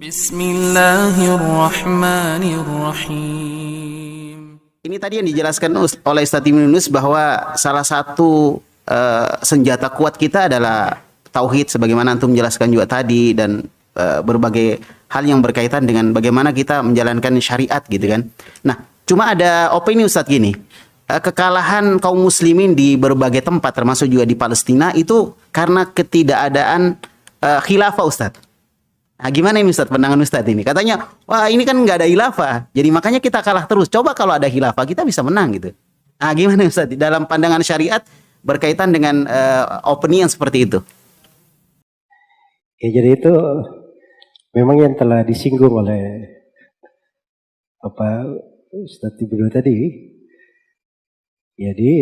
Bismillahirrahmanirrahim. Ini tadi yang dijelaskan oleh Ustaz Ibnu Yunus bahwa salah satu senjata kuat kita adalah tauhid, sebagaimana antum menjelaskan juga tadi, dan berbagai hal yang berkaitan dengan bagaimana kita menjalankan syariat gitu kan. Nah, cuma ada opini Ustaz gini, kekalahan kaum muslimin di berbagai tempat termasuk juga di Palestina itu karena ketidakadaan khilafah Ustaz. Nah, gimana ini Ustaz, pandangan Ustaz ini? Katanya, wah ini kan nggak ada khilafah, jadi makanya kita kalah terus. Coba kalau ada khilafah, kita bisa menang gitu. Nah, gimana Ustaz, dalam pandangan syariat berkaitan dengan opini yang seperti itu? Ya, jadi itu memang yang telah disinggung oleh Ustaz Ibnu tadi. Jadi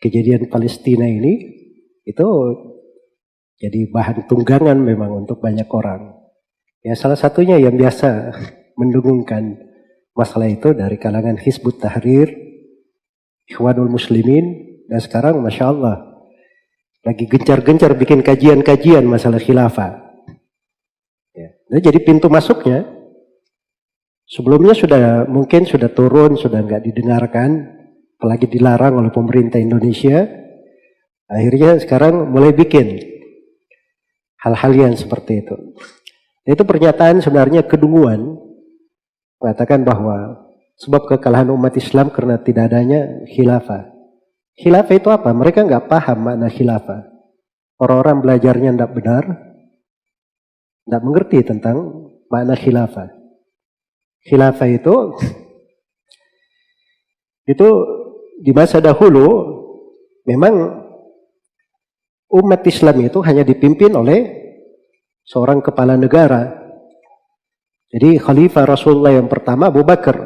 kejadian Palestina ini itu jadi bahan tunggangan memang untuk banyak orang. Ya, salah satunya yang biasa mendengungkan masalah itu dari kalangan Hizbut Tahrir, Ikhwanul Muslimin, dan sekarang Masya Allah lagi gencar-gencar bikin kajian-kajian masalah khilafah. Ya, jadi pintu masuknya sebelumnya mungkin sudah turun, sudah nggak didengarkan, apalagi dilarang oleh pemerintah Indonesia. Akhirnya sekarang mulai bikin hal-hal yang seperti itu. Itu pernyataan sebenarnya kedunguan, mengatakan bahwa sebab kekalahan umat Islam karena tidak adanya khilafah. Khilafah itu apa? Mereka nggak paham makna khilafah. Orang-orang belajarnya tidak benar, tidak mengerti tentang makna khilafah. Khilafah itu di masa dahulu memang umat Islam itu hanya dipimpin oleh seorang kepala negara. Jadi Khalifah Rasulullah yang pertama Abu Bakar.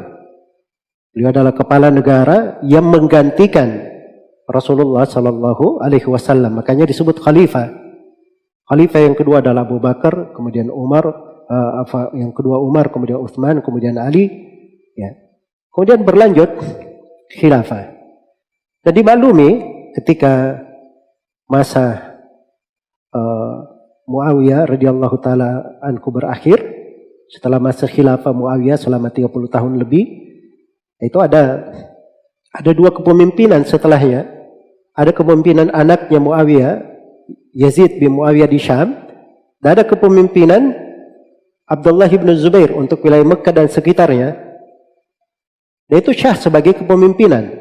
Beliau adalah kepala negara yang menggantikan Rasulullah Sallallahu Alaihi Wasallam. Makanya disebut Khalifah. Khalifah yang kedua adalah Abu Bakar, kemudian Umar, yang kedua Umar, kemudian Utsman, kemudian Ali. Ya. Kemudian berlanjut khilafah. Dan dimaklumi ketika masa Muawiyah radhiyallahu taala anhu berakhir, setelah masa khilafah Muawiyah selama 30 tahun lebih, itu ada dua kepemimpinan setelahnya. Ada kepemimpinan anaknya Muawiyah, Yazid bin Muawiyah di Syam, dan ada kepemimpinan Abdullah bin Zubair untuk wilayah Mekah dan sekitarnya. Dan itu Syah sebagai kepemimpinan.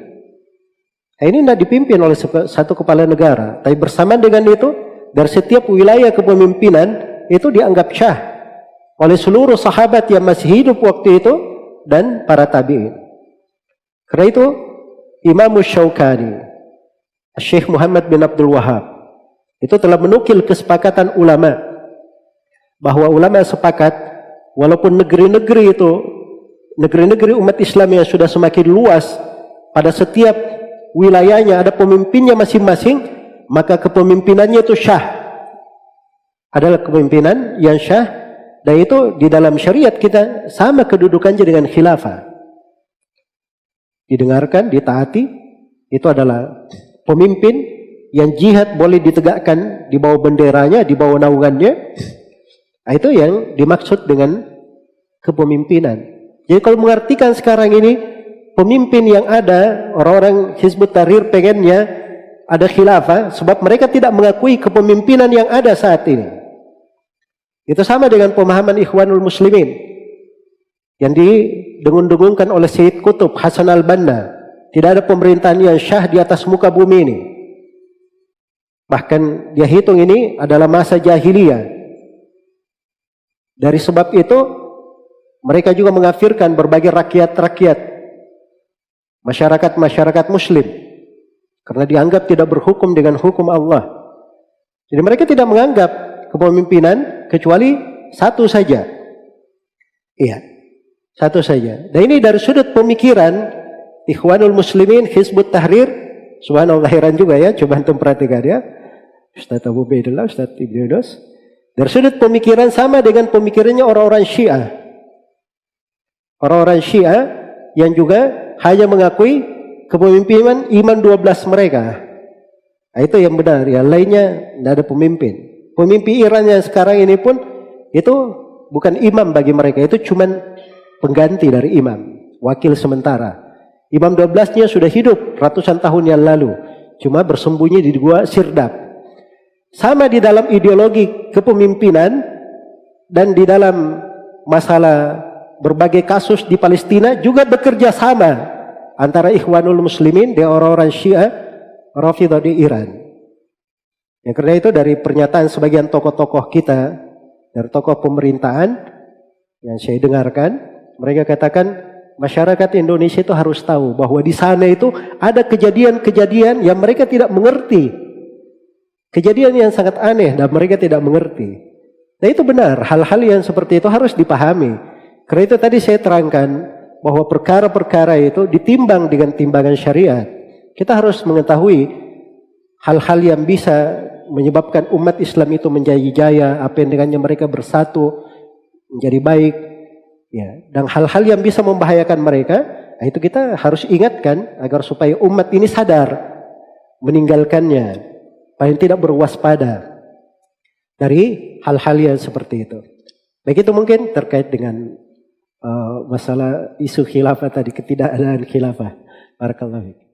Ini tidak dipimpin oleh satu kepala negara, tapi bersamaan dengan itu dari setiap wilayah kepemimpinan itu dianggap syah oleh seluruh sahabat yang masih hidup waktu itu dan para tabi'in. Karena itu Imam Syaukani, Syekh Muhammad bin Abdul Wahab itu telah menukil kesepakatan ulama bahwa ulama sepakat walaupun negeri-negeri umat Islam yang sudah semakin luas, pada setiap wilayahnya ada pemimpinnya masing-masing, maka kepemimpinannya itu syah, adalah kepemimpinan yang syah, dan itu di dalam syariat kita sama kedudukannya dengan khilafah. Didengarkan, ditaati, itu adalah pemimpin yang jihad boleh ditegakkan di bawah benderanya, di bawah naungannya. Itu yang dimaksud dengan kepemimpinan. Jadi kalau mengartikan sekarang ini pemimpin yang ada, orang-orang Hizbut Tahrir pengennya ada khilafah sebab mereka tidak mengakui kepemimpinan yang ada saat ini. Itu sama dengan pemahaman Ikhwanul Muslimin yang didengung-dengungkan oleh Syed Qutb Hasan al-Banna. Tidak ada pemerintahan yang syah di atas muka bumi ini. Bahkan dia hitung ini adalah masa jahiliyah. Dari sebab itu mereka juga mengafirkan berbagai rakyat-rakyat, masyarakat muslim, karena dianggap tidak berhukum dengan hukum Allah. Jadi mereka tidak menganggap kepemimpinan kecuali satu saja. Iya, satu saja. Dan ini dari sudut pemikiran Ikhwanul Muslimin, Hizbut Tahrir. Subhanallah, heran juga ya, coba antum perhatikan ya, Ustaz Abu Baidillah, Ustaz Ibnu Yunus, dari sudut pemikiran sama dengan pemikirannya orang-orang Syiah. Orang-orang Syiah yang juga hanya mengakui kepemimpinan iman 12 mereka. Nah, itu yang benar, yang lainnya tidak ada pemimpin. Pemimpin Iran yang sekarang ini pun itu bukan imam bagi mereka, itu cuman pengganti dari imam, wakil sementara. Imam 12-nya sudah hidup ratusan tahun yang lalu, cuma bersembunyi di gua Sirdap. Sama di dalam ideologi kepemimpinan dan di dalam masalah berbagai kasus di Palestina juga bekerja sama antara Ikhwanul Muslimin dan orang-orang Syiah Rafidah di Iran. Ya, karena itu dari pernyataan sebagian tokoh-tokoh kita, dari tokoh pemerintahan yang saya dengarkan, mereka katakan masyarakat Indonesia itu harus tahu bahwa di sana itu ada kejadian-kejadian yang mereka tidak mengerti. Kejadian yang sangat aneh dan mereka tidak mengerti. Nah itu benar, hal-hal yang seperti itu harus dipahami. Karena itu tadi saya terangkan bahwa perkara-perkara itu ditimbang dengan timbangan syariat. Kita harus mengetahui hal-hal yang bisa menyebabkan umat Islam itu menjadi jaya, apa yang dengannya mereka bersatu menjadi baik, ya. Dan hal-hal yang bisa membahayakan mereka, nah itu kita harus ingatkan agar supaya umat ini sadar meninggalkannya, paling tidak berwaspada dari hal-hal yang seperti itu. Baik, itu mungkin terkait dengan masalah isu khilafah tadi, ketidakadaan khilafah. Barakallahu fiik.